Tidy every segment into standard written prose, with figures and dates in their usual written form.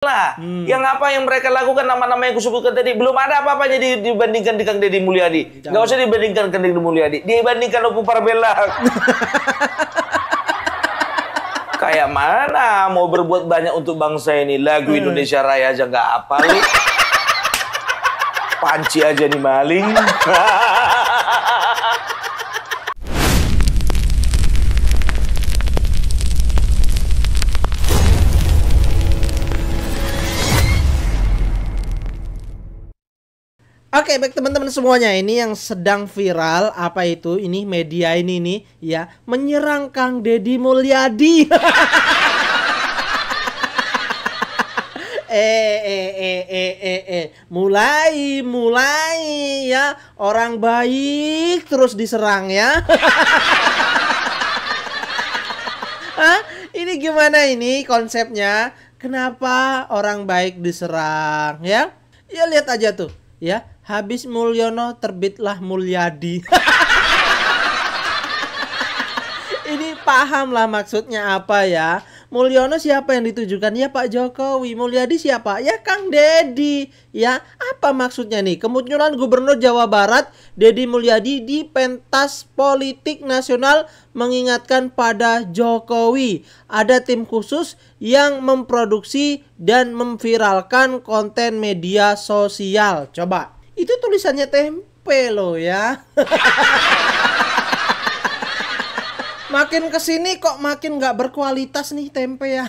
lah. Yang apa yang mereka lakukan, nama-nama yang kusebutkan tadi, belum ada apa-apanya dibandingkan di Kang Deddy Mulyadi. Nggak usah dibandingkan Kang Deddy Mulyadi, dibandingkan Opung Parbella. Kayak mana mau berbuat banyak untuk bangsa ini? Lagu Indonesia Raya aja nggak hafal. Panci aja nih maling. Oke, baik teman-teman semuanya, ini yang sedang viral apa itu? Ini media ini nih ya, menyerang Kang Deddy Mulyadi. mulai ya, orang baik terus diserang ya. Hah? Ini gimana ini konsepnya? Kenapa orang baik diserang ya? Ya lihat aja tuh ya. Habis Mulyono terbitlah Mulyadi. Ini paham lah maksudnya apa ya. Mulyono siapa yang ditujukan? Ya Pak Jokowi. Mulyadi siapa? Ya Kang Deddy. Ya, apa maksudnya nih? Kemunculan Gubernur Jawa Barat Deddy Mulyadi di pentas politik nasional mengingatkan pada Jokowi. Ada tim khusus yang memproduksi dan memviralkan konten media sosial. Coba. Itu tulisannya tempe loh ya. Makin kesini kok makin nggak berkualitas nih tempe ya.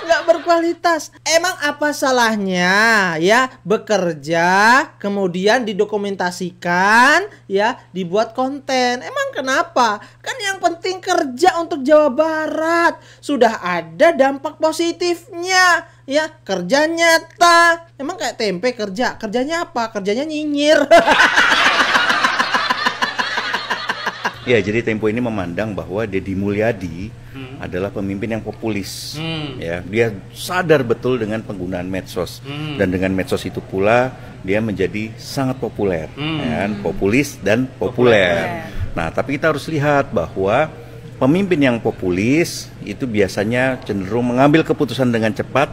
Nggak berkualitas. Emang apa salahnya ya bekerja kemudian didokumentasikan ya, dibuat konten? Emang kenapa? Kan yang penting kerja untuk Jawa Barat. Sudah ada dampak positifnya ya, kerja nyata. Emang kayak tempe kerjanya apa? Kerjanya nyinyir. Ya, jadi Tempo ini memandang bahwa Deddy Mulyadi adalah pemimpin yang populis. Ya, dia sadar betul dengan penggunaan medsos, dan dengan medsos itu pula dia menjadi sangat populer, kan? Populis dan populer. Nah, tapi kita harus lihat bahwa pemimpin yang populis itu biasanya cenderung mengambil keputusan dengan cepat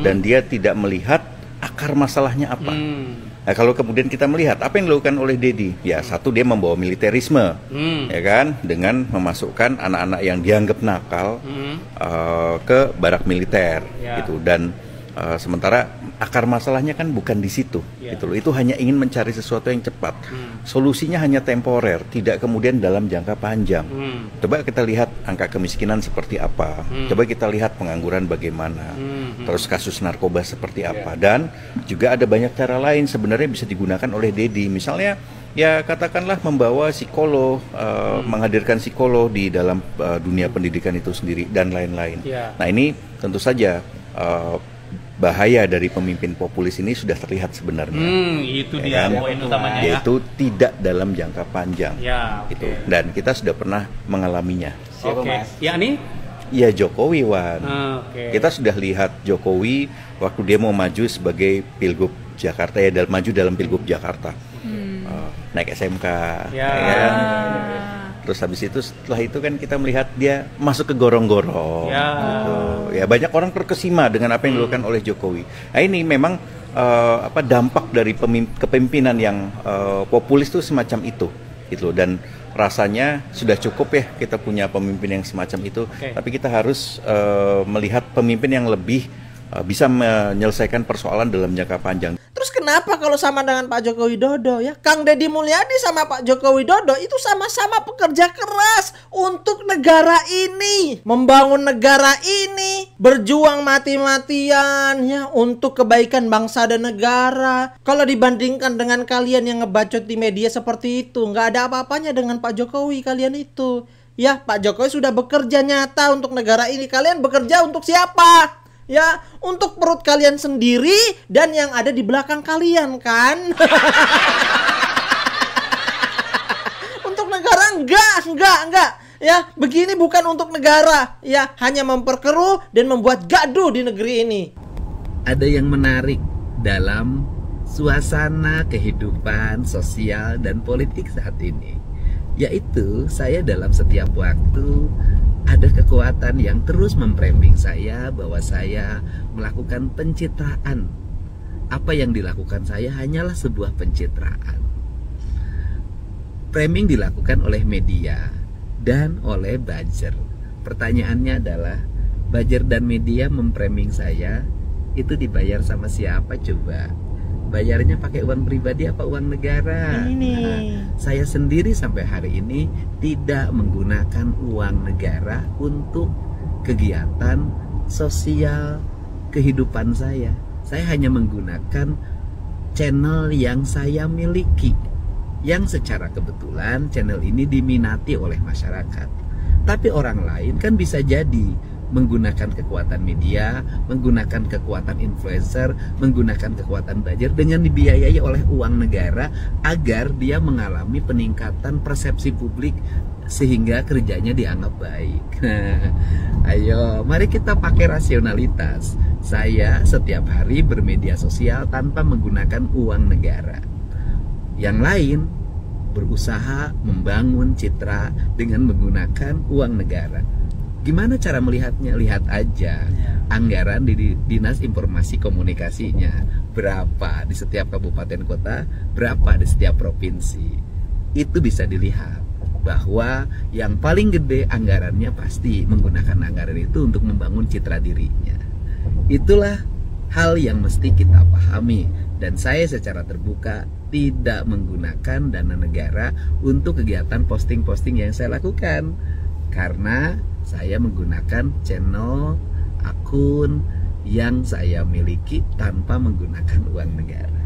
dan dia tidak melihat akar masalahnya apa. Nah, kalau kemudian kita melihat apa yang dilakukan oleh Deddy, ya satu, dia membawa militerisme, ya kan, dengan memasukkan anak-anak yang dianggap nakal ke barak militer, gitu. Dan sementara akar masalahnya kan bukan di situ, gitu loh. Itu hanya ingin mencari sesuatu yang cepat. Solusinya hanya temporer, tidak kemudian dalam jangka panjang. Coba kita lihat angka kemiskinan seperti apa. Coba kita lihat pengangguran bagaimana. Terus kasus narkoba seperti apa. Dan juga ada banyak cara lain sebenarnya bisa digunakan oleh Deddy. Misalnya ya katakanlah membawa psikolog, menghadirkan psikolog di dalam dunia pendidikan itu sendiri dan lain-lain. Nah, ini tentu saja bahaya dari pemimpin populis ini sudah terlihat sebenarnya. Itu dia poin utamanya ya. Yaitu tidak dalam jangka panjang. Gitu. Dan kita sudah pernah mengalaminya. Yakni? Ya Jokowi, Wan. Kita sudah lihat Jokowi waktu dia mau maju sebagai Pilgub Jakarta, ya maju dalam Pilgub Jakarta. Naik SMK. Ya. Terus habis itu, setelah itu kan kita melihat dia masuk ke gorong-gorong. Gitu. Ya banyak orang terkesima dengan apa yang dilakukan oleh Jokowi. Nah, ini memang dampak dari kepemimpinan yang populis itu semacam itu, gitu. Dan rasanya sudah cukup ya kita punya pemimpin yang semacam itu. Tapi kita harus melihat pemimpin yang lebih bisa menyelesaikan persoalan dalam jangka panjang. Terus kenapa kalau sama dengan Pak Joko Widodo ya? Kang Deddy Mulyadi sama Pak Joko Widodo itu sama-sama pekerja keras untuk negara ini, membangun negara ini, berjuang mati-matian ya untuk kebaikan bangsa dan negara. Kalau dibandingkan dengan kalian yang ngebacot di media seperti itu, nggak ada apa-apanya dengan Pak Jokowi kalian itu. Ya, Pak Jokowi sudah bekerja nyata untuk negara ini. Kalian bekerja untuk siapa? Ya, untuk perut kalian sendiri dan yang ada di belakang kalian kan. Untuk negara enggak. Ya, begini bukan untuk negara. Ya, hanya memperkeruh dan membuat gaduh di negeri ini. Ada yang menarik dalam suasana kehidupan sosial dan politik saat ini. yaitu saya dalam setiap waktu ada kekuatan yang terus memframing saya bahwa saya melakukan pencitraan. Apa yang dilakukan saya hanyalah sebuah pencitraan. Framing dilakukan oleh media dan oleh buzzer. Pertanyaannya adalah, buzzer dan media memframing saya itu dibayar sama siapa coba? Bayarnya pakai uang pribadi apa uang negara? Nah, saya sendiri sampai hari ini tidak menggunakan uang negara untuk kegiatan sosial kehidupan saya. Saya hanya menggunakan channel yang saya miliki, yang secara kebetulan channel ini diminati oleh masyarakat. Tapi orang lain kan bisa jadi menggunakan kekuatan media, menggunakan kekuatan influencer, menggunakan kekuatan buzzer dengan dibiayai oleh uang negara agar dia mengalami peningkatan persepsi publik sehingga kerjanya dianggap baik. Ayo, mari kita pakai rasionalitas. Saya setiap hari bermedia sosial tanpa menggunakan uang negara. Yang lain berusaha membangun citra dengan menggunakan uang negara. Gimana cara melihatnya? Lihat aja anggaran di Dinas Informasi Komunikasinya. Berapa di setiap kabupaten kota, berapa di setiap provinsi. Itu bisa dilihat bahwa yang paling gede anggarannya pasti menggunakan anggaran itu untuk membangun citra dirinya. Itulah hal yang mesti kita pahami. Dan saya secara terbuka tidak menggunakan dana negara untuk kegiatan posting-posting yang saya lakukan, karena saya menggunakan channel akun yang saya miliki tanpa menggunakan uang negara.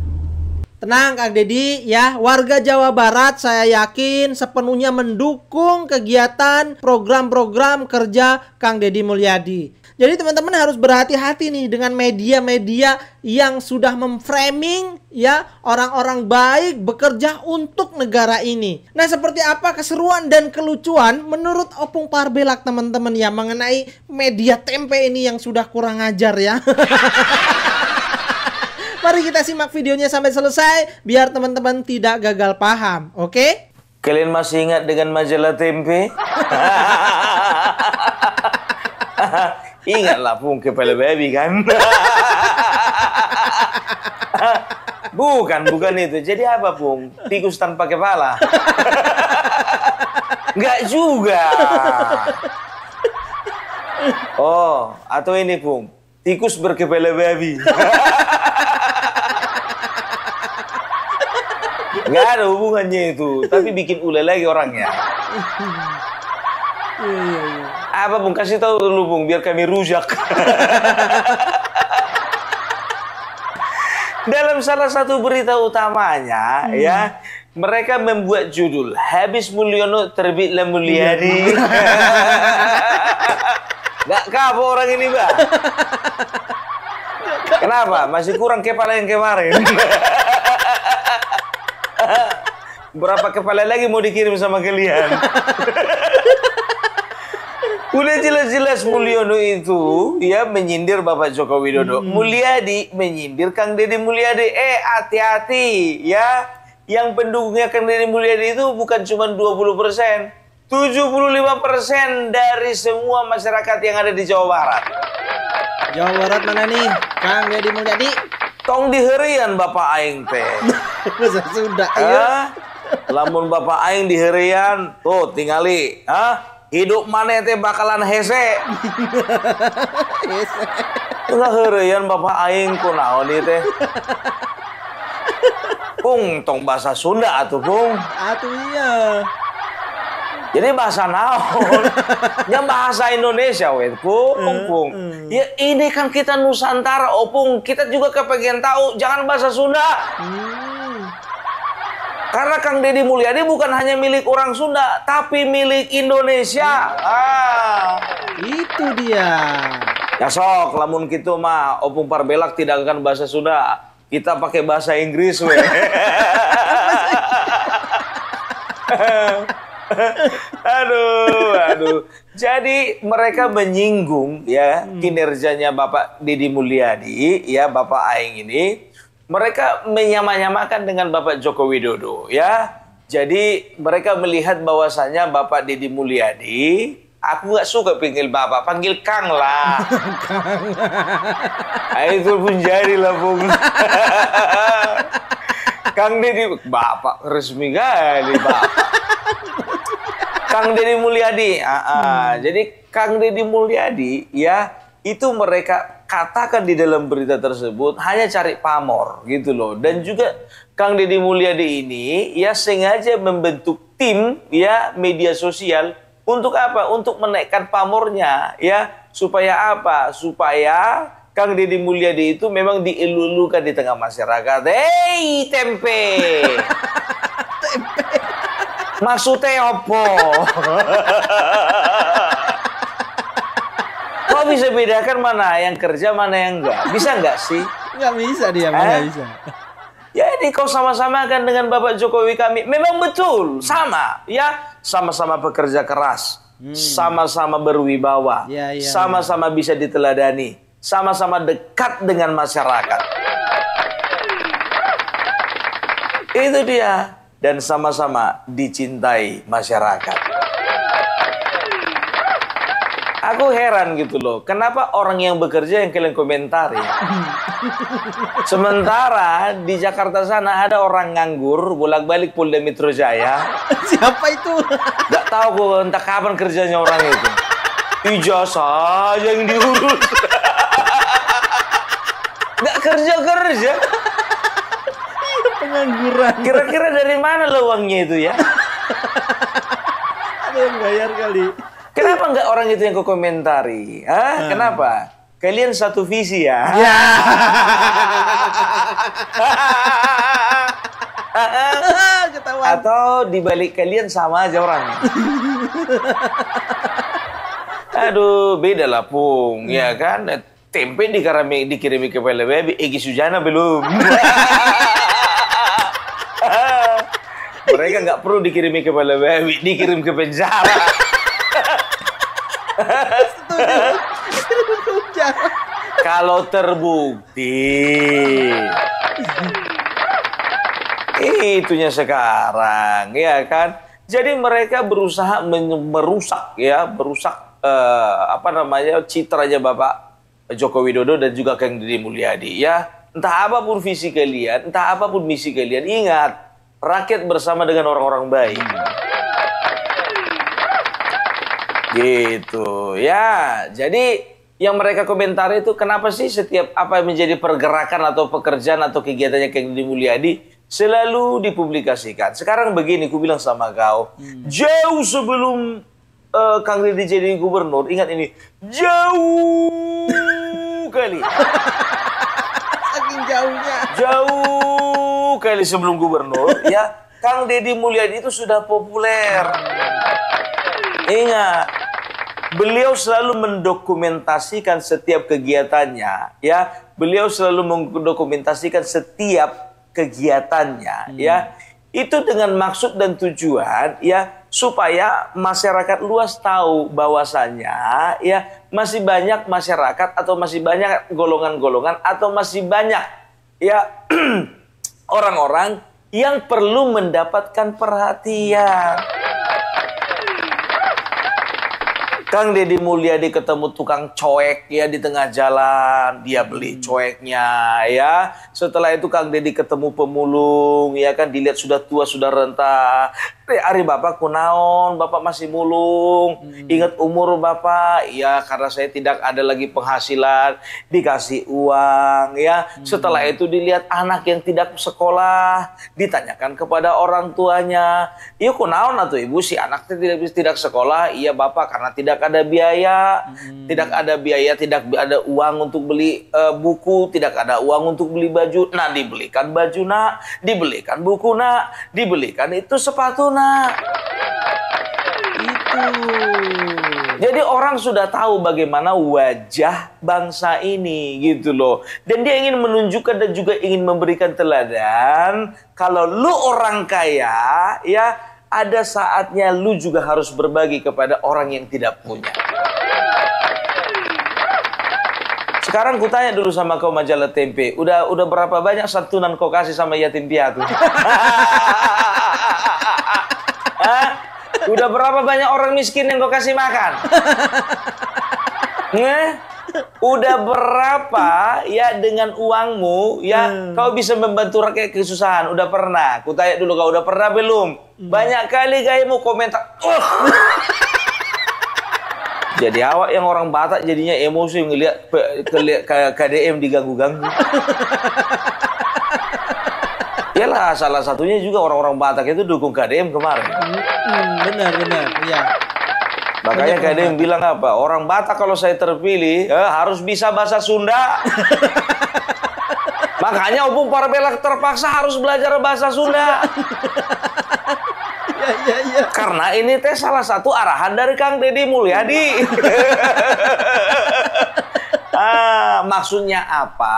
Tenang Kang Deddy ya, warga Jawa Barat saya yakin sepenuhnya mendukung kegiatan program-program kerja Kang Deddy Mulyadi. Jadi teman-teman harus berhati-hati nih dengan media-media yang sudah memframing ya orang-orang baik bekerja untuk negara ini. Nah, seperti apa keseruan dan kelucuan menurut Opung Parbelak teman-teman ya mengenai media tempe ini yang sudah kurang ajar ya. Mari kita simak videonya sampai selesai biar teman-teman tidak gagal paham, oke? Kalian masih ingat dengan majalah Tempe? Ingatlah Pung, kepala babi kan? Bukan itu. Jadi apa Pung? Tikus tanpa kepala? Enggak juga. Oh, atau ini Pung, tikus berkepala babi. Nggak ada hubungannya itu, tapi bikin ulah lagi orangnya. Apa Bung, kasih tahu dulu Bung, biar kami rujak. Dalam salah satu berita utamanya ya, mereka membuat judul habis Mulyono terbitlah Mulyadi. Gak kapok orang ini Mbak. Kenapa? Masih kurang kepala yang kemarin. Berapa kepala lagi mau dikirim sama kalian? Udah jelas-jelas Mulyono itu ya menyindir Bapak Joko Widodo. Mulyadi menyindir Kang Deddy Mulyadi. Hati-hati ya. Yang pendukungnya Kang Deddy Mulyadi itu bukan cuma 20%, 75% dari semua masyarakat yang ada di Jawa Barat. Jawa Barat mana nih? Kang Deddy Mulyadi. Tong diherian Bapak Aing teh. Sudah ya. Lamun Bapak Aing diherian, tuh tingali, hidup mana teh bakalan hese. Ulah herian Bapak Aing kunaon ieu teh. Pung, tong bahasa Sunda atuh Pung. Atuh iya. Jadi bahasa naon? Ya bahasa Indonesia weh, Pung. Ya ini kan kita Nusantara, Opung. Kita juga kepengen tahu, jangan bahasa Sunda. Karena Kang Deddy Mulyadi bukan hanya milik orang Sunda, tapi milik Indonesia. Itu dia. Ya sok, lamun gitu mah Opung Parbelak tidak akan bahasa Sunda. Kita pakai bahasa Inggris weh. Aduh. Jadi mereka menyinggung ya kinerjanya Bapak Deddy Mulyadi, ya Bapak Aing ini. Mereka menyamakan dengan Bapak Joko Widodo, ya. Jadi mereka melihat bahwasanya Bapak Deddy Mulyadi, aku nggak suka panggil Bapak, panggil Kang lah. Itu pun jadilah Bung. Kang Deddy, Bapak resmi kali Bapak. Kang Deddy Mulyadi. Jadi Kang Deddy Mulyadi ya, itu mereka katakan di dalam berita tersebut hanya cari pamor gitu loh. Dan juga Kang Deddy Mulyadi ini ya sengaja membentuk tim ya media sosial untuk apa? Untuk menaikkan pamornya ya. Supaya apa? Supaya Kang Deddy Mulyadi itu memang dielu-elukan di tengah masyarakat. Hei tempe. Tempe. Maksudnya apa? Kok bisa bedakan mana yang kerja, mana yang enggak? Bisa enggak sih? Nggak bisa dia, nggak bisa. Jadi kau sama-sama kan dengan Bapak Jokowi kami. Memang betul, sama. Ya, sama-sama pekerja keras. Sama-sama berwibawa. Sama-sama bisa diteladani. Sama-sama dekat dengan masyarakat. Itu dia. Dan sama-sama dicintai masyarakat. Aku heran gitu loh, kenapa orang yang bekerja yang kalian komentari? Sementara di Jakarta sana ada orang nganggur, bolak-balik Polda Metro Jaya. Siapa itu? Gak tahu gue entah kapan kerjanya orang itu. Ijazah aja yang diurus. Gak kerja-kerja. Pengangguran. Kira-kira dari mana lo uangnya itu ya? Ada yang bayar kali. Kenapa nggak orang itu yang kau komentari? Kenapa? Kalian satu visi ya? Ketahuan. Atau dibalik kalian sama aja orang? Aduh, beda lah Pung, ya kan? Tempe dikirimi ke PLBB, Egy Sujana belum. Mereka nggak perlu dikirimi ke PLBB, dikirim ke penjara. Kalau terbukti itunya sekarang ya kan. Jadi mereka berusaha merusak apa namanya citranya Bapak Joko Widodo dan juga Kang Deddy Mulyadi ya. Entah apapun visi kalian, entah apapun misi kalian, ingat rakyat bersama dengan orang-orang baik. Gitu ya. Jadi yang mereka komentari itu kenapa sih setiap apa yang menjadi pergerakan atau pekerjaan atau kegiatannya Kang Deddy Mulyadi selalu dipublikasikan. Sekarang begini, ku bilang sama kau, jauh sebelum Kang Deddy jadi gubernur, ingat ini, jauh kali. Saking jauhnya. Jauh kali sebelum gubernur, ya Kang Deddy Mulyadi itu sudah populer. Ingat, beliau selalu mendokumentasikan setiap kegiatannya, ya. Beliau selalu mendokumentasikan setiap kegiatannya, ya. Itu dengan maksud dan tujuan, ya, supaya masyarakat luas tahu bahwasannya, ya, masih banyak masyarakat atau masih banyak golongan-golongan atau masih banyak, ya, orang-orang yang perlu mendapatkan perhatian. Kang Deddy Mulyadi ketemu tukang coek ya di tengah jalan, dia beli coeknya ya. Setelah itu Kang Deddy ketemu pemulung ya kan, dilihat sudah tua, sudah renta. Ari Bapak kunaon, Bapak masih mulung. Ingat umur Bapak, ya karena saya tidak ada lagi penghasilan, dikasih uang ya. Setelah itu dilihat anak yang tidak sekolah, ditanyakan kepada orang tuanya, "Iya kunaon atuh Ibu, si anak tidak sekolah?" "Iya Bapak, karena tidak ada biaya, tidak ada uang untuk beli buku, tidak ada uang untuk beli baju." Nah, dibelikan baju nak, dibelikan buku nak, dibelikan itu sepatu nak. Itu. Jadi orang sudah tahu bagaimana wajah bangsa ini gitu loh. Dan dia ingin menunjukkan dan juga ingin memberikan teladan kalau lu orang kaya ya, ada saatnya lu juga harus berbagi kepada orang yang tidak punya. Sekarang ku tanya dulu sama kau majalah Tempe, udah berapa banyak santunan kau kasih sama yatim piatu? Udah berapa banyak orang miskin yang kau kasih makan? Udah berapa ya dengan uangmu ya kau bisa membantu rakyat kesusahan? Udah pernah? Ku tanya dulu, kau udah pernah belum? Banyak kali gayamu komentar. Jadi awak yang orang Batak jadinya emosi ngelihat KDM diganggu-ganggu. Yalah, salah satunya juga orang-orang Batak itu dukung KDM kemarin. Benar, iya. Makanya KDM bilang apa? Orang Batak kalau saya terpilih harus bisa bahasa Sunda. Makanya Opung Parbela terpaksa harus belajar bahasa Sunda. Ya. Karena ini teh salah satu arahan dari Kang Deddy Mulyadi. Maksudnya apa?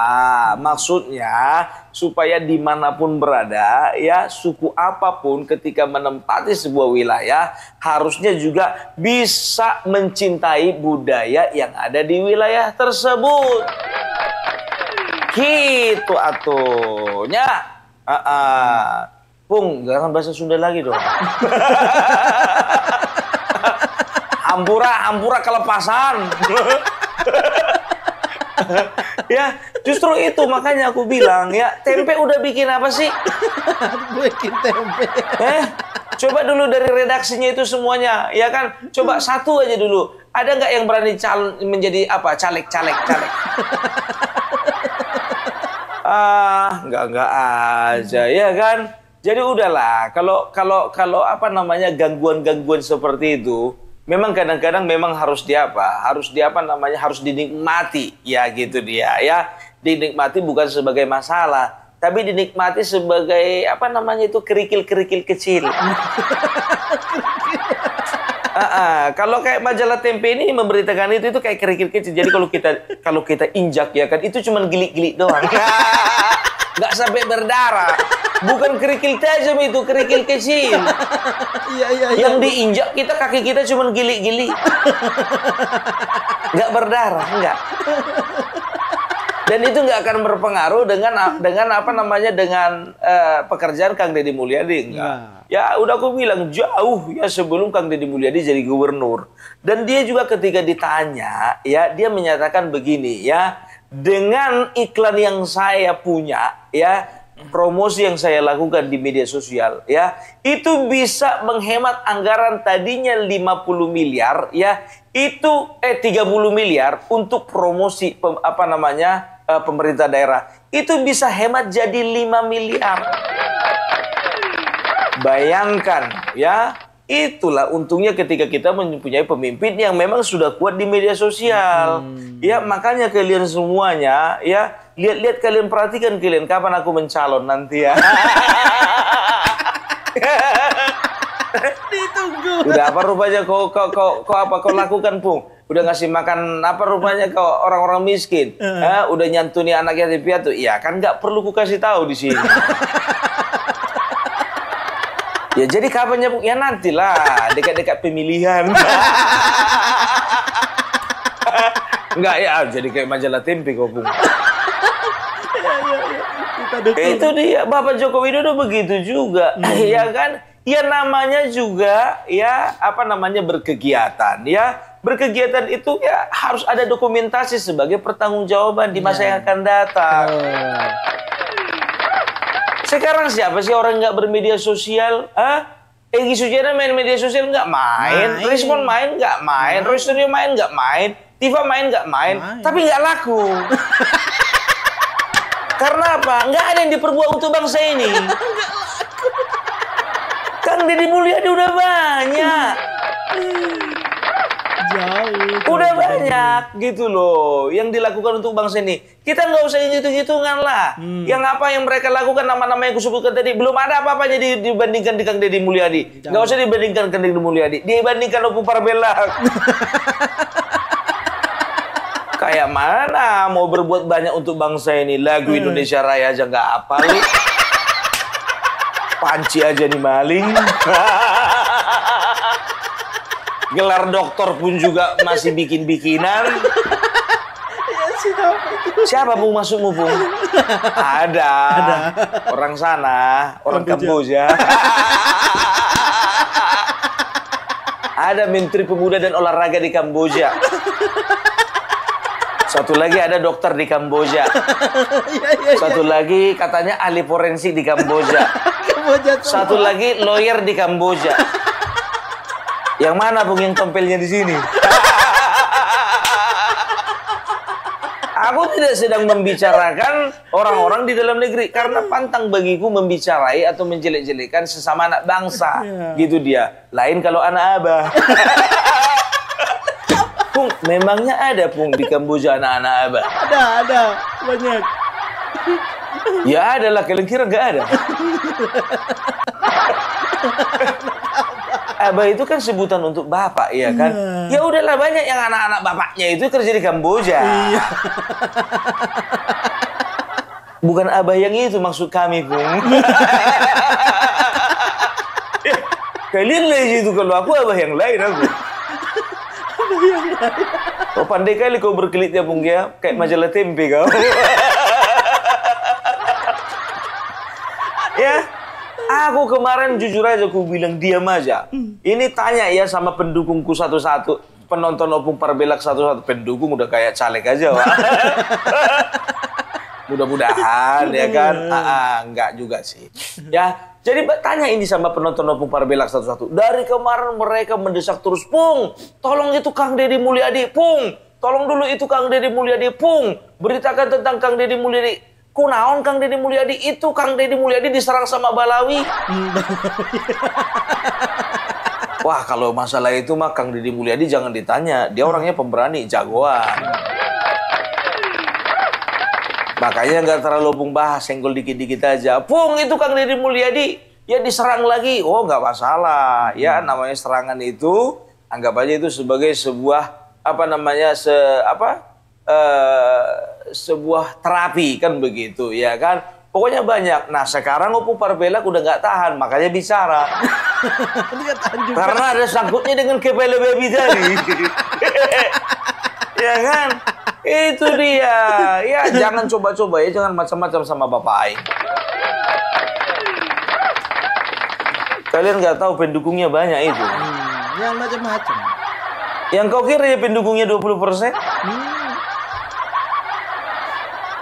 Maksudnya supaya dimanapun berada, ya suku apapun ketika menempati sebuah wilayah harusnya juga bisa mencintai budaya yang ada di wilayah tersebut. Gitu atunya. Pung, jangan bahasa Sunda lagi dong. Hampura kelepasan. Ya, justru itu makanya aku bilang ya, tempe udah bikin apa sih? Bikin tempe. Coba dulu dari redaksinya itu semuanya, ya kan? Coba satu aja dulu. Ada nggak yang berani menjadi apa? Caleg? Nggak aja, ya kan? Jadi udahlah, kalau apa namanya gangguan seperti itu, memang kadang-kadang memang harus harus dinikmati, ya gitu dia, ya dinikmati bukan sebagai masalah, tapi dinikmati sebagai apa namanya itu kerikil-kerikil kecil. Kalau kayak majalah Tempe ini memberitakan itu kayak kerikil kecil. Jadi kalau kita injak ya kan itu cuma gilik-gilik doang. Nggak sampai berdarah. Bukan kerikil tajam itu, kerikil kecil. Iya. Yang diinjak kaki kita cuma gilik-gilik. Nggak berdarah, nggak. Dan itu nggak akan berpengaruh dengan apa namanya dengan pekerjaan Kang Deddy Mulyadi, enggak. Ya udah aku bilang jauh ya sebelum Kang Deddy Mulyadi jadi gubernur. Dan dia juga ketika ditanya ya dia menyatakan begini ya, dengan iklan yang saya punya ya, promosi yang saya lakukan di media sosial ya, itu bisa menghemat anggaran tadinya 50 miliar ya, itu 30 miliar untuk promosi pemerintah daerah. Itu bisa hemat jadi 5 miliar. Bayangkan ya, itulah untungnya ketika kita mempunyai pemimpin yang memang sudah kuat di media sosial. Ya, makanya kalian semuanya ya, lihat kalian perhatikan kalian kapan aku mencalon nanti ya. Ditunggu. Udah apa rupanya kau lakukan, Pung? Udah ngasih makan apa rupanya kau orang-orang miskin? Udah nyantuni anak yatim piatu. Ya kan nggak perlu ku kasih tahu di sini. Ya jadi kapannya, Pung? Ya nantilah dekat-dekat pemilihan. Enggak ya, jadi kayak majalah Tempe kau, Pung. Itu dia, Bapak Joko Widodo begitu juga, ya kan? Ya namanya juga ya apa namanya berkegiatan ya. Berkegiatan itu ya harus ada dokumentasi sebagai pertanggungjawaban di masa yang akan datang. Sekarang siapa sih orang nggak bermedia sosial? Egy Sujana main media sosial nggak main, Rizwan main nggak main, Roy Suryo main nggak main, Tifa main nggak main, tapi nggak laku. Karena apa? Nggak ada yang diperbuat untuk bangsa ini. Kang Deddy Mulyadi udah banyak. Udah banyak gitu loh yang dilakukan untuk bangsa ini. Kita nggak usah hitung-hitungan lah. Yang apa yang mereka lakukan, nama-nama yang kusebutkan tadi, belum ada apa-apanya dibandingkan di Kang Deddy Mulyadi. Nggak usah dibandingkan Kang Deddy Mulyadi, dibandingkan Opung Parbela. Kayak mana mau berbuat banyak untuk bangsa ini? Lagu Indonesia Raya aja nggak hafal. Panci aja nih maling. Gelar doktor pun juga masih bikin-bikinan. Siapa Pung masukmu, Pung? Ada. Orang sana, orang Kamboja. ada Menteri Pemuda dan Olahraga di Kamboja. Satu lagi ada dokter di Kamboja. Satu lagi katanya ahli forensik di Kamboja. Satu lagi lawyer di Kamboja. Yang mana Bung yang tompelnya di sini? Aku tidak sedang membicarakan orang-orang di dalam negeri karena pantang bagiku membicarai atau menjelek-jelekan sesama anak bangsa. Gitu dia. Lain kalau anak abah. Pung, memangnya ada Pung di Kamboja anak-anak abah? Ada banyak. Ya ada lah, kalian kira nggak ada? Abah itu kan sebutan untuk bapak, ya kan? Ya udahlah, banyak yang anak-anak bapaknya itu kerja di Kamboja. Iya. Bukan abah yang itu maksud kami, Pung. Kalian lain itu, kalau aku abah yang lain aku. Oh, pandai kali kau berkelit ya, Pung, ya. Kayak majalah tempe kau. Ya, aku kemarin jujur aja aku bilang diam aja. Ini tanya ya sama pendukungku satu-satu, penonton Opung Parbelak satu-satu. Pendukung udah kayak caleg aja, Wak. Mudah-mudahan ya kan. Enggak juga sih. Ya, jadi tanya ini sama penonton Opung Parbelak satu-satu. Dari kemarin mereka mendesak terus, Pung, tolong itu Kang Deddy Mulyadi, Pung. Tolong dulu itu Kang Deddy Mulyadi, Pung. Beritakan tentang Kang Deddy Mulyadi. Kunaon Kang Deddy Mulyadi? Itu Kang Deddy Mulyadi diserang sama Balawi. Wah, kalau masalah itu mah Kang Deddy Mulyadi jangan ditanya. Dia orangnya pemberani, jagoan. Makanya nggak terlalu Pung bahas, senggol dikit-dikit aja. Pung, itu Kang Deddy Mulyadi ya diserang lagi. Oh, nggak masalah. Ya, namanya serangan itu anggap aja itu sebagai sebuah sebuah terapi kan begitu, ya kan? Pokoknya banyak. Nah, sekarang Opung Parbelak udah nggak tahan, makanya bicara. Karena ada sangkutnya dengan kepala babi tadi. Ya kan? Itu dia. Ya, jangan coba-coba ya, jangan macam-macam sama Bapak Aing. Kalian nggak tahu pendukungnya banyak itu. Yang macam-macam. Yang kau kira ya pendukungnya 20%?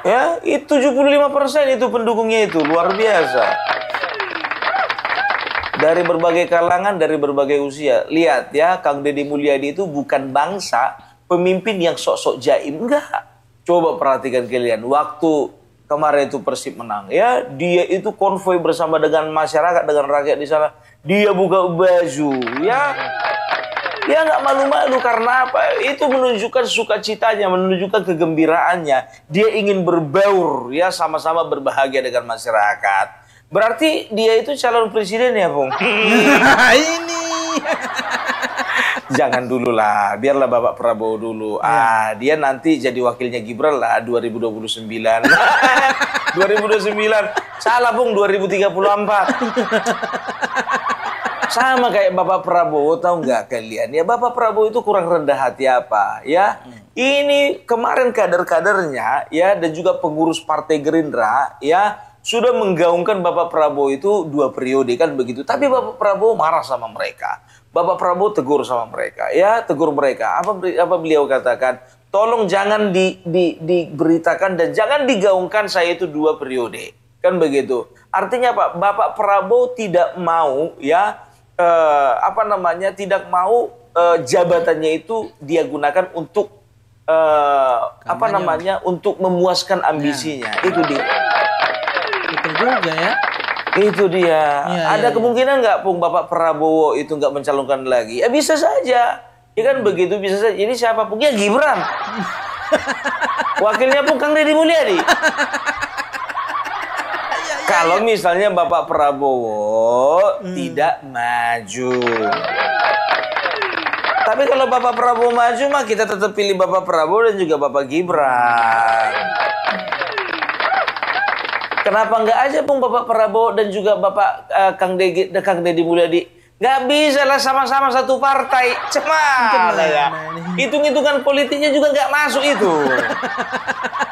Ya, itu 75% itu pendukungnya itu, luar biasa. Dari berbagai kalangan, dari berbagai usia. Lihat ya, Kang Deddy Mulyadi itu bukan bangsa, pemimpin yang sok-sok jaim, enggak. Coba perhatikan kalian, waktu kemarin itu Persib menang, ya, dia itu konvoi bersama dengan masyarakat, dengan rakyat di sana. Dia buka baju, ya. Dia nggak malu-malu karena apa? Itu menunjukkan sukacitanya, menunjukkan kegembiraannya. Dia ingin berbaur, ya, sama-sama berbahagia dengan masyarakat. Berarti dia itu calon presiden ya, Bung? Ini. Jangan dulu lah, biarlah Bapak Prabowo dulu. Dia nanti jadi wakilnya Gibran lah 2029. 2029. Salah, Bung, 2034. Sama kayak Bapak Prabowo, tahu nggak kalian? Ya, Bapak Prabowo itu kurang rendah hati apa? Ya, ini kemarin kader-kadernya, ya, dan juga pengurus Partai Gerindra, ya, sudah menggaungkan Bapak Prabowo itu 2 periode kan begitu. Tapi Bapak Prabowo marah sama mereka. Bapak Prabowo tegur sama mereka, ya, tegur mereka. Apa beliau katakan? Tolong jangan diberitakan dan jangan digaungkan saya itu 2 periode, kan begitu. Artinya apa? Bapak Prabowo tidak mau, ya. Tidak mau jabatannya itu dia gunakan untuk untuk memuaskan ambisinya. Itu dia. Itu juga ya. Itu dia. Ada kemungkinan nggak, Pung, Bapak Prabowo itu nggak mencalonkan lagi? Ya bisa saja. Ya kan begitu, bisa saja. Ini siapa, Pung? Ya Gibran. Wakilnya Pung Kang Deddy Mulyadi. Kalau misalnya Bapak Prabowo tidak maju. Tapi kalau Bapak Prabowo maju mah kita tetap pilih Bapak Prabowo dan juga Bapak Gibran. Kenapa nggak aja, Pung, Bapak Prabowo dan juga Bapak Kang Deddy Mulyadi? Nggak bisa lah sama-sama satu partai. Cepat ya. Hitung-hitungan politiknya juga nggak masuk itu.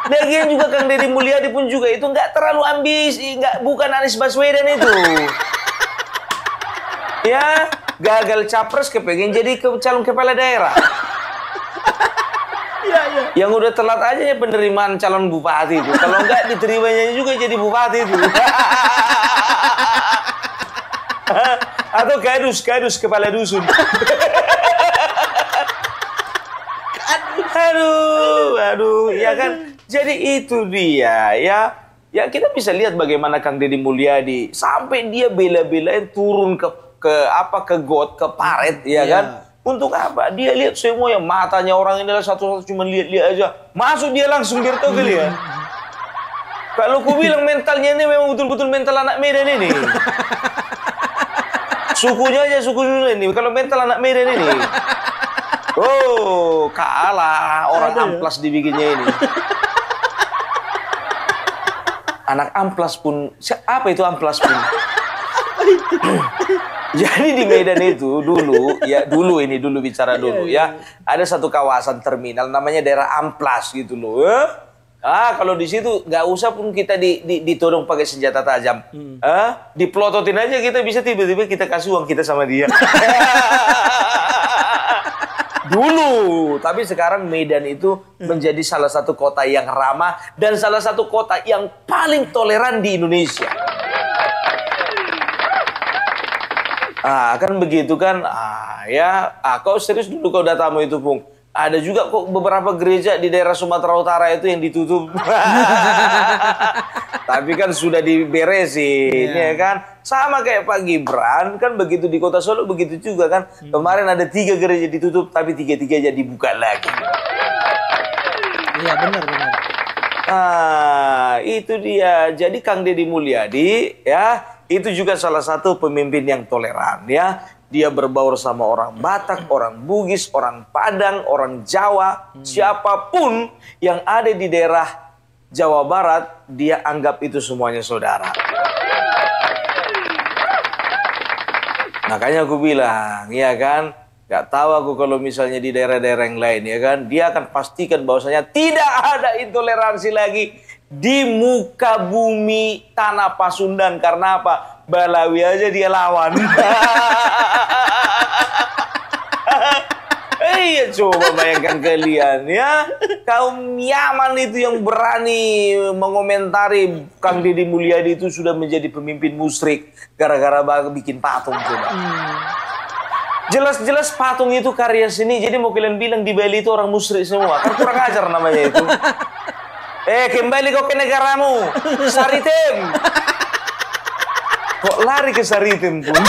Lagian juga Kang Deddy Mulyadi pun juga itu nggak terlalu ambisi, bukan Anies Baswedan itu. Ya, gagal capres kepengen jadi calon kepala daerah. Iya, iya. Yang udah telat aja ya penerimaan calon bupati itu. Kalau enggak diterimanya juga jadi bupati itu. Atau kadus kepala dusun. Aduh, ya kan. Jadi itu dia ya. Ya kita bisa lihat bagaimana Kang Deddy Mulyadi sampai dia bela-belain turun ke got, ke paret ya kan. Untuk apa? Dia lihat semua yang matanya orang ini adalah satu-satu cuma lihat-lihat aja. Masuk dia langsung biar tahu kali ya. Kalau ku bilang mentalnya ini memang betul-betul mental anak Medan ini. Sukunya aja suku ini. Kalau mental anak Medan ini. Oh, kalah orang amplas dibikinnya ini. Anak amplas pun, apa itu amplas pun? Jadi di Medan itu dulu bicara dulu ya. Ada satu kawasan terminal namanya daerah Amplas gitu loh. Kalau di situ nggak usah pun kita ditodong pakai senjata tajam. Dipelototin aja kita bisa tiba-tiba kita kasih uang kita sama dia. Dulu, tapi sekarang Medan itu menjadi salah satu kota yang ramah dan salah satu kota yang paling toleran di Indonesia. Kan begitu kan, kau serius dulu kau datamu itu, Pung. Ada juga kok beberapa gereja di daerah Sumatera Utara itu yang ditutup. Tapi kan sudah diberesin, ya kan? Sama kayak Pak Gibran, kan begitu di Kota Solo begitu juga kan. Kemarin ada 3 gereja ditutup, tapi 3-3 jadi buka lagi. Iya, benar. Itu dia. Jadi Kang Deddy Mulyadi, ya, itu juga salah satu pemimpin yang toleran, ya. Dia berbaur sama orang Batak, orang Bugis, orang Padang, orang Jawa, siapapun yang ada di daerah Jawa Barat, dia anggap itu semuanya saudara. Makanya aku bilang, ya kan, gak tahu aku kalau misalnya di daerah-daerah yang lain, ya kan, dia akan pastikan bahwasanya tidak ada intoleransi lagi di muka bumi tanah Pasundan. Karena apa? Balawi aja dia lawan. Iya, coba bayangkan kalian ya, kaum Yaman itu yang berani mengomentari Kang Deddy Mulyadi itu sudah menjadi pemimpin musyrik gara-gara bikin patung, coba. Jelas-jelas patung itu karya seni, jadi mau kalian bilang di Bali itu orang musyrik semua, kan kurang ajar namanya itu. Kembali kau ke negaramu, Saritem. Kok lari ke Saritem pun?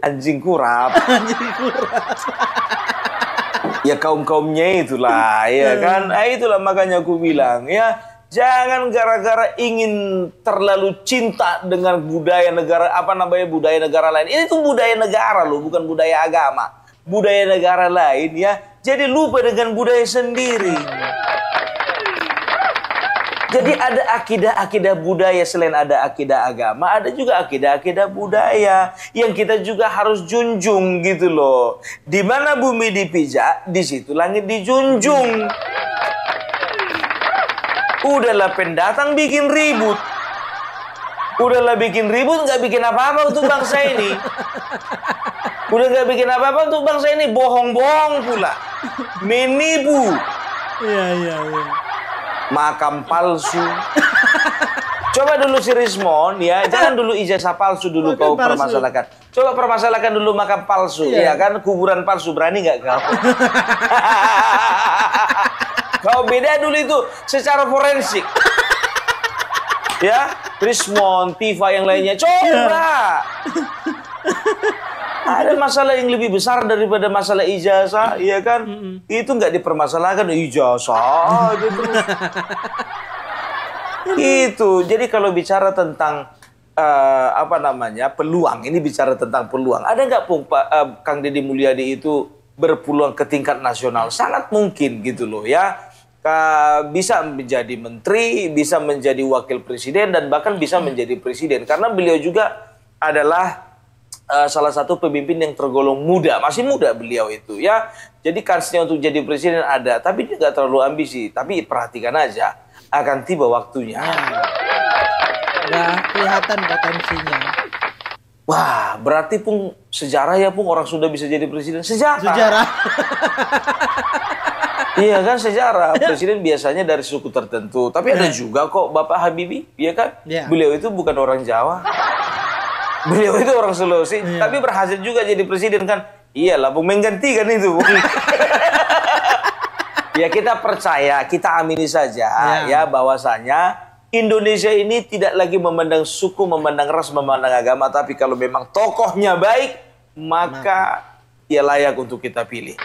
Anjing kurap. Ya kaum-kaumnya itulah, ya kan? Itulah makanya aku bilang, ya, jangan gara-gara ingin terlalu cinta dengan budaya negara, budaya negara lain. Ini tuh budaya negara loh, bukan budaya agama. Budaya negara lain, ya. Jadi lupa dengan budaya sendiri. Jadi ada akidah-akidah budaya, selain ada akidah agama, ada juga akidah-akidah budaya yang kita juga harus junjung gitu loh. Di mana bumi dipijak, di situ langit dijunjung. Udahlah pendatang bikin ribut. Udahlah bikin ribut, nggak bikin apa-apa untuk bangsa ini. Udah nggak bikin apa-apa untuk bangsa ini, bohong-bohong pula. Menipu. Iya. Makam palsu. Coba dulu si Rismon, ya, jangan dulu ijazah palsu dulu kau permasalahkan. Coba permasalahkan dulu makam palsu, ya kan, kuburan palsu, berani nggak kau? Kau beda dulu itu secara forensik. Ya, Rismon, Tifa yang lainnya, coba. Ada masalah yang lebih besar daripada masalah ijazah, ya kan? Itu nggak dipermasalahkan, ijazah gitu. Itu. Jadi kalau bicara tentang peluang, ini bicara tentang peluang. Ada nggak Kang Deddy Mulyadi itu berpeluang ke tingkat nasional? Sangat mungkin gitu loh, ya. Bisa menjadi menteri, bisa menjadi wakil presiden, dan bahkan bisa menjadi presiden. Karena beliau juga adalah salah satu pemimpin yang tergolong muda, masih muda beliau itu, ya. Jadi kansnya untuk jadi presiden ada, tapi dia nggak terlalu ambisi. Tapi perhatikan aja, akan tiba waktunya. Udah kelihatan potensinya. Wah, berarti Pung sejarah ya Pung, orang sudah bisa jadi presiden. Sejarah. Iya kan, sejarah. Presiden biasanya dari suku tertentu. Tapi ada juga kok Bapak Habibie, iya kan? Iya. Beliau itu bukan orang Jawa. Beliau itu orang Sulawesi, tapi berhasil juga jadi presiden kan. Iyalah, Pung, menggantikan itu. Ya kita percaya, kita amini saja ya bahwasanya Indonesia ini tidak lagi memandang suku, memandang ras, memandang agama, tapi kalau memang tokohnya baik, maka dia layak untuk kita pilih.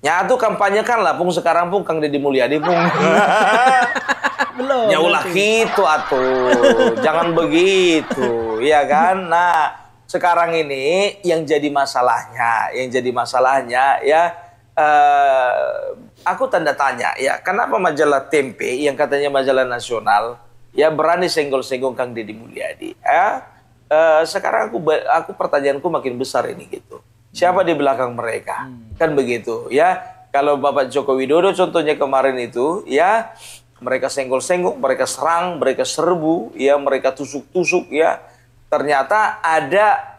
Nyatu kampanyekan lah Pung sekarang Pung Kang Deddy Mulyadi Pung. Belum. Ya ulah gitu atuh. Jangan begitu, ya kan? Nah, sekarang ini yang jadi masalahnya ya aku tanda tanya ya, kenapa majalah Tempe yang katanya majalah nasional ya berani senggol-senggol Kang Deddy Mulyadi? Sekarang aku pertanyaanku makin besar ini gitu. Siapa di belakang mereka? Kan begitu ya. Kalau Bapak Joko Widodo contohnya kemarin itu ya, mereka senggol-senggol, mereka serang, mereka serbu, ya mereka tusuk-tusuk ya. Ternyata ada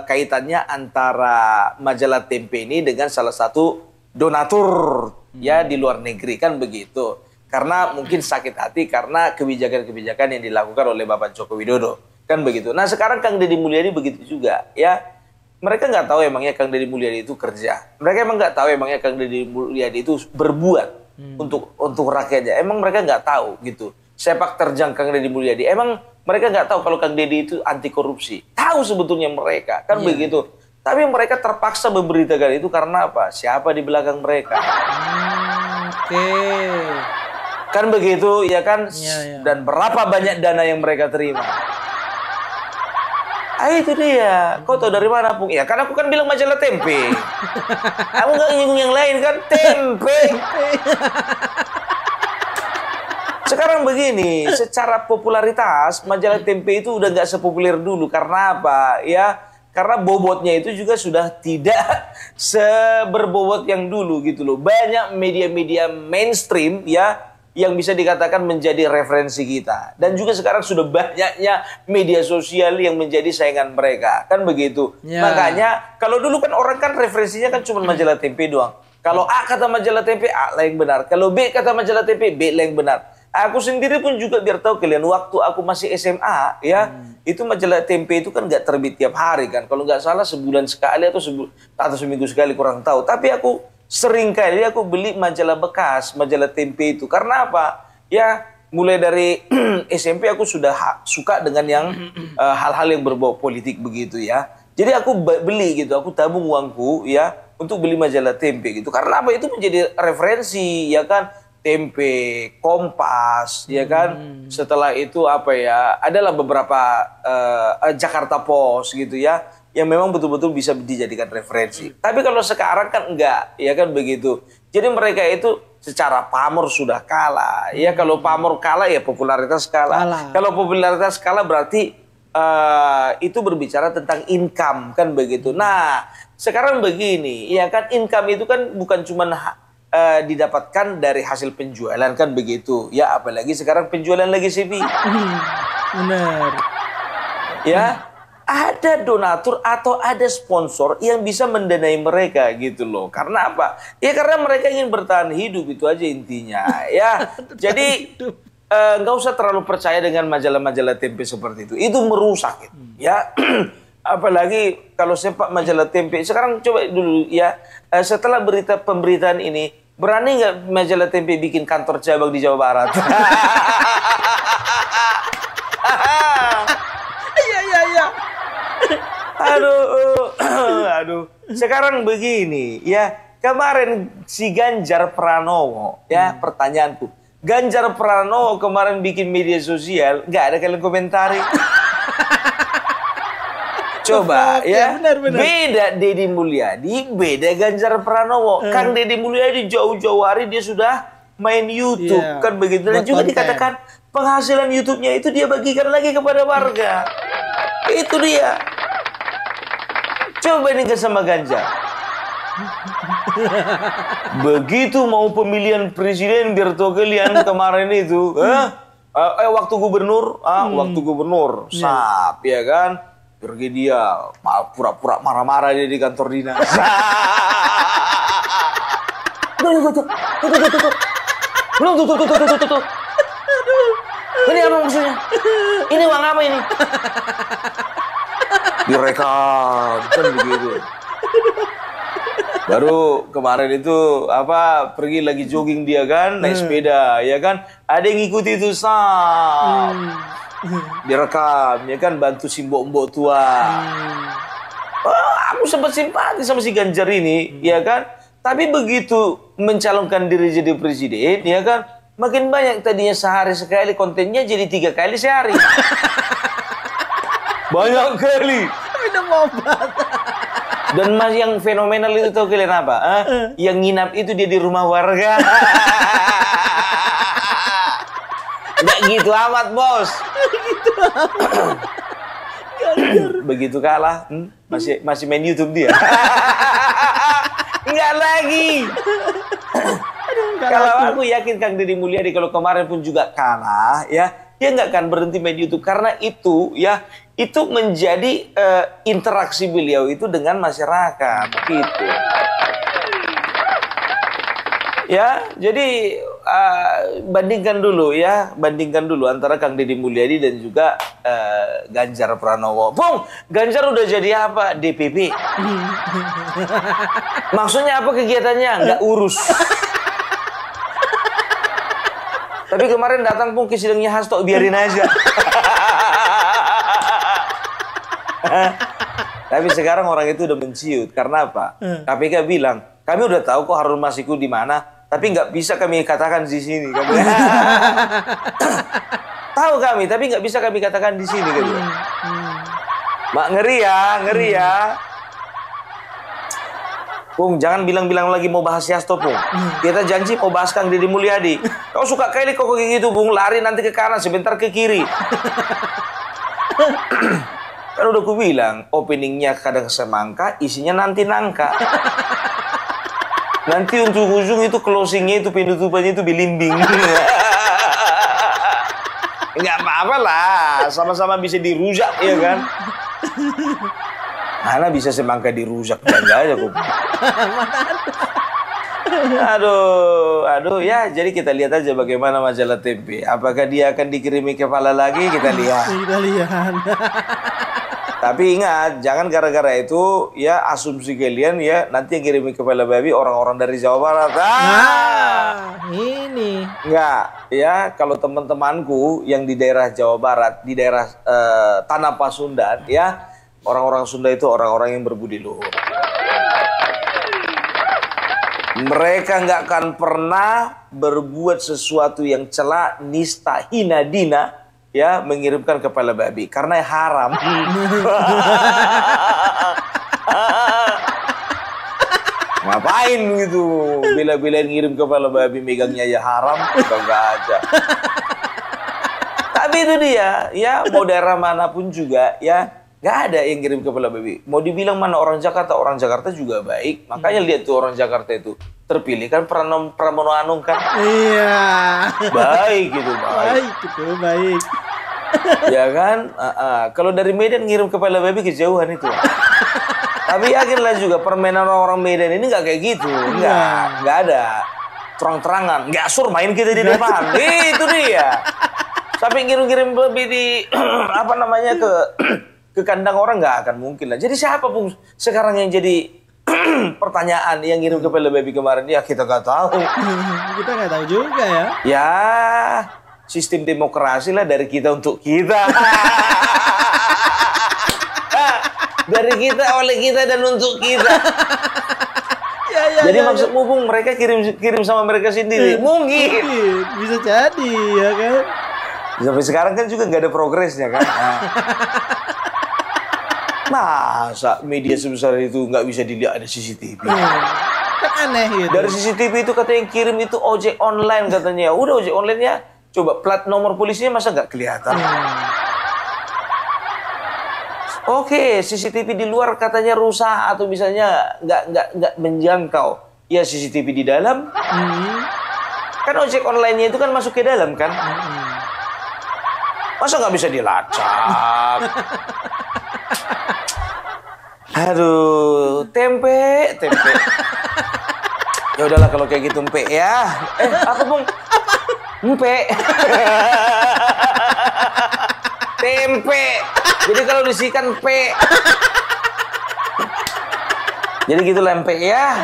kaitannya antara majalah Tempe ini dengan salah satu donatur ya di luar negeri, kan begitu. Karena mungkin sakit hati karena kebijakan-kebijakan yang dilakukan oleh Bapak Joko Widodo, kan begitu. Nah sekarang Kang Deddy Mulyadi begitu juga ya. Mereka nggak tahu emangnya Kang Deddy Mulyadi itu kerja. Mereka emang nggak tahu emangnya Kang Deddy Mulyadi itu berbuat untuk rakyatnya. Emang mereka nggak tahu gitu. Sepak terjang Kang Deddy Mulyadi. Emang mereka nggak tahu kalau Kang Deddy itu anti korupsi. Tahu sebetulnya mereka, kan begitu. Tapi mereka terpaksa memberitakan itu karena apa? Siapa di belakang mereka? Oke. Kan begitu, ya kan? Ya. Dan berapa banyak dana yang mereka terima? Itu dia. Kau tahu dari mana, Pung? Ya, karena aku kan bilang majalah Tempe. Aku nggak nyinggung yang lain kan? Tempe. Sekarang begini, secara popularitas majalah Tempe itu udah nggak sepopuler dulu. Karena apa? Ya, karena bobotnya itu juga sudah tidak seberbobot yang dulu gitu loh. Banyak media-media mainstream ya yang bisa dikatakan menjadi referensi kita. Dan juga sekarang sudah banyaknya media sosial yang menjadi saingan mereka. Kan begitu. Ya. Makanya kalau dulu kan orang kan referensinya kan cuma majalah Tempe doang. Kalau A kata majalah Tempe, A lah yang benar. Kalau B kata majalah Tempe, B lah yang benar. Aku sendiri pun juga biar tahu kalian, waktu aku masih SMA ya, itu majalah Tempe itu kan nggak terbit tiap hari kan. Kalau nggak salah sebulan sekali atau seminggu sekali, kurang tahu. Tapi aku sering kali aku beli majalah bekas, majalah Tempe itu. Karena apa? Ya mulai dari SMP aku sudah suka dengan yang hal-hal yang berbau politik begitu ya. Jadi aku beli gitu, aku tabung uangku ya untuk beli majalah Tempe gitu. Karena apa? Itu menjadi referensi ya kan. Tempe, Kompas, ya kan. Setelah itu apa ya? Adalah beberapa Jakarta Post gitu ya, yang memang betul-betul bisa dijadikan referensi. Tapi kalau sekarang kan enggak, ya kan begitu. Jadi mereka itu secara pamor sudah kalah. Ya kalau pamor kalah ya popularitas kalah. Kalau popularitas kalah berarti itu berbicara tentang income kan begitu. Nah sekarang begini, ya kan income itu kan bukan cuma didapatkan dari hasil penjualan kan begitu ya, apalagi sekarang penjualan lagi CV. Benar ya, ada donatur atau ada sponsor yang bisa mendanai mereka gitu loh. Karena apa? Ya karena mereka ingin bertahan hidup, itu aja intinya ya. Jadi nggak usah terlalu percaya dengan majalah-majalah Tempe seperti itu merusak gitu. Ya. Apalagi kalau sepak majalah Tempe sekarang, coba dulu ya, setelah pemberitaan ini, berani nggak majalah Tempe bikin kantor cabang di Jawa Barat? Iya. Aduh. Sekarang begini ya, kemarin si Ganjar Pranowo ya, pertanyaanku, Ganjar Pranowo kemarin bikin media sosial, nggak ada kalian komentari. Coba ya, benar. Beda Deddy Mulyadi, beda Ganjar Pranowo. Kang Deddy Mulyadi jauh-jauh hari dia sudah main YouTube, kan begitu. Dan juga dikatakan penghasilan YouTube-nya itu dia bagikan lagi kepada warga. Itu dia. Coba ini ke sama Ganjar. Begitu mau pemilihan presiden biar tahu kalian kemarin itu, waktu gubernur, sap ya kan, pergi dia, pura-pura marah-marah dia di kantor dinas. Tuh. Ini apa maksudnya? Ini uang apa ini? Direkam kan begitu. Baru kemarin itu pergi lagi jogging dia kan, naik sepeda ya kan, ada yang ngikuti itu direkam ya kan, bantu si mbok-mbok tua. Aku sempat simpati sama si Ganjar ini ya kan, tapi begitu mencalonkan diri jadi presiden ya kan, makin banyak, tadinya sehari sekali kontennya jadi 3 kali sehari. Banyak kali. Minum obat. Dan mas yang fenomenal itu tahu kalian apa? Yang nginap itu dia di rumah warga. Nggak gitu amat, bos. Begitu kalah, masih main YouTube dia. Nggak lagi. Kalau aku yakin Kang Deddy Mulyadi kalau kemarin pun juga kalah, ya dia nggak akan berhenti main YouTube karena itu ya. Itu menjadi interaksi beliau itu dengan masyarakat gitu. Ya, jadi bandingkan dulu antara Kang Deddy Mulyadi dan juga Ganjar Pranowo. Bung, Ganjar udah jadi apa? DPP. Maksudnya apa kegiatannya? Nggak urus. Tapi kemarin datang pun ke sidangnya Hasto, biarin aja. Tapi sekarang orang itu udah menciut. Karena apa? KPK bilang, kami udah tahu kok Harun Masiku di mana, tapi nggak bisa kami katakan di sini. Tahu kami, tapi nggak bisa kami katakan di sini. Mak, ngeri ya. Pung, jangan bilang-bilang lagi mau bahas Hasto, Pung. Kita janji mau bahas Kang Deddy Mulyadi. Kau suka kali kok kayak gitu, Pung. Lari nanti ke kanan, sebentar ke kiri. Kan udah ku bilang, openingnya kadang semangka, isinya nanti nangka. Nanti untuk ujung itu closingnya itu penutupannya itu bilimbing. Nggak apa-apa lah, sama-sama bisa dirujak ya kan. Mana bisa semangka dirujak, enggak aja kok. Aduh ya, jadi kita lihat aja bagaimana majalah Tempe. Apakah dia akan dikirimi kepala lagi, kita lihat. Tapi ingat, jangan gara-gara itu ya asumsi kalian ya nanti yang kirimi kepala babi orang-orang dari Jawa Barat. Ini. Enggak, ya kalau teman-temanku yang di daerah Jawa Barat, di daerah Tanah Pasundan ya, orang-orang Sunda itu orang-orang yang berbudi luhur. Mereka nggak akan pernah berbuat sesuatu yang celak, nista, hina, dina, ya mengirimkan kepala babi karena haram. Ngapain gitu? Bila-bila ngirim kepala babi megangnya ya haram, enggak aja. Tapi itu dia, ya mau daerah manapun juga ya. Nggak ada yang kirim kepala babi. Mau dibilang mana orang Jakarta juga baik. Makanya lihat tuh orang Jakarta itu terpilih kan Pramono Anung kan. Iya. Baik gitu, baik. Ya kan? Kalau dari Medan ngirim kepala babi kejauhan itu. Tapi yakinlah juga permainan orang Medan ini nggak kayak gitu. Nggak ada. Terang-terangan. Nggak sur main kita di depan. Itu dia. Tapi ngirim-ngirim babi di ke kandang orang nggak akan mungkin lah. Jadi siapa pun sekarang yang jadi pertanyaan yang ngirim kepala babi kemarin ya kita nggak tahu. Kita nggak tahu juga ya. Ya sistem demokrasi lah dari kita untuk kita. Dari kita, oleh kita dan untuk kita. Jadi maksudmu Bung, mereka kirim sama mereka sendiri? Mungkin. Bisa jadi ya kan. Sampai sekarang kan juga nggak ada progresnya kan. Masa media sebesar itu nggak bisa dilihat ada CCTV? Kan aneh gitu. Dari CCTV itu katanya yang kirim itu ojek online katanya. Udah ojek online ya, coba plat nomor polisinya masa nggak kelihatan? Oke, CCTV di luar katanya rusak atau misalnya nggak menjangkau. Ya CCTV di dalam. Kan ojek online-nya itu kan masuk ke dalam kan. Masa nggak bisa dilacak? Aduh, tempe. Ya udahlah kalau kayak gitu empe ya. Apa Bung? Empe. Tempe. Jadi kalau disikan P. Jadi gitu lempe ya.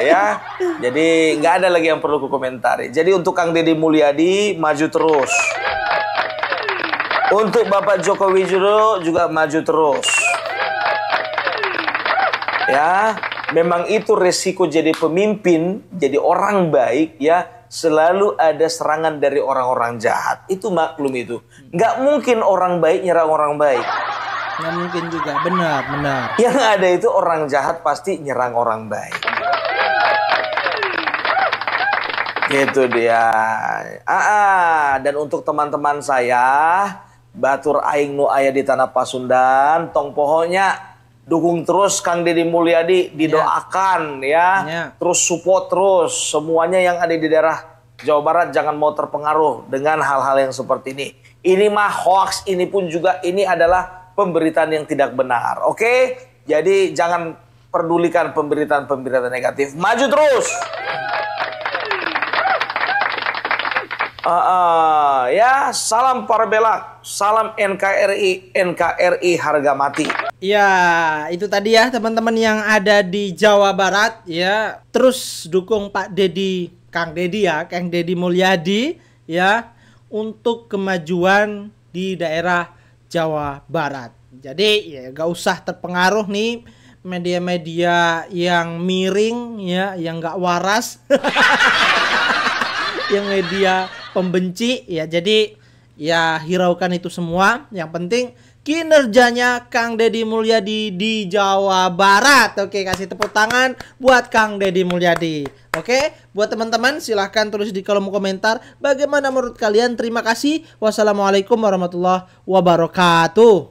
Ya. Jadi nggak ada lagi yang perlu ku komentari. Jadi untuk Kang Deddy Mulyadi maju terus. Untuk Bapak Joko Widodo juga maju terus. Ya, memang itu resiko jadi pemimpin, jadi orang baik ya. Selalu ada serangan dari orang-orang jahat. Itu maklum itu. Nggak mungkin orang baik nyerang orang baik. Nggak mungkin juga, benar. Yang ada itu orang jahat pasti nyerang orang baik. Gitu dia. Dan untuk teman-teman saya, batur aing nu aya di tanah Pasundan, tong pohonnya dukung terus Kang Deddy Mulyadi, didoakan ya. Terus support terus semuanya yang ada di daerah Jawa Barat, jangan mau terpengaruh dengan hal-hal yang seperti ini. Ini mah hoax, ini pun juga ini adalah pemberitaan yang tidak benar. Oke? Jadi jangan pedulikan pemberitaan-pemberitaan negatif. Maju terus. Ya, salam Parbelak, salam NKRI harga mati. Ya, itu tadi ya teman-teman yang ada di Jawa Barat ya. Terus dukung Pak Deddy, Kang Deddy Mulyadi ya untuk kemajuan di daerah Jawa Barat. Jadi ya gak usah terpengaruh nih media-media yang miring ya, yang gak waras. Yang media pembenci ya. Jadi ya hiraukan itu semua. Yang penting kinerjanya Kang Deddy Mulyadi di Jawa Barat. Oke, kasih tepuk tangan buat Kang Deddy Mulyadi. Oke, buat teman-teman silahkan tulis di kolom komentar bagaimana menurut kalian. Terima kasih. Wassalamualaikum warahmatullahi wabarakatuh.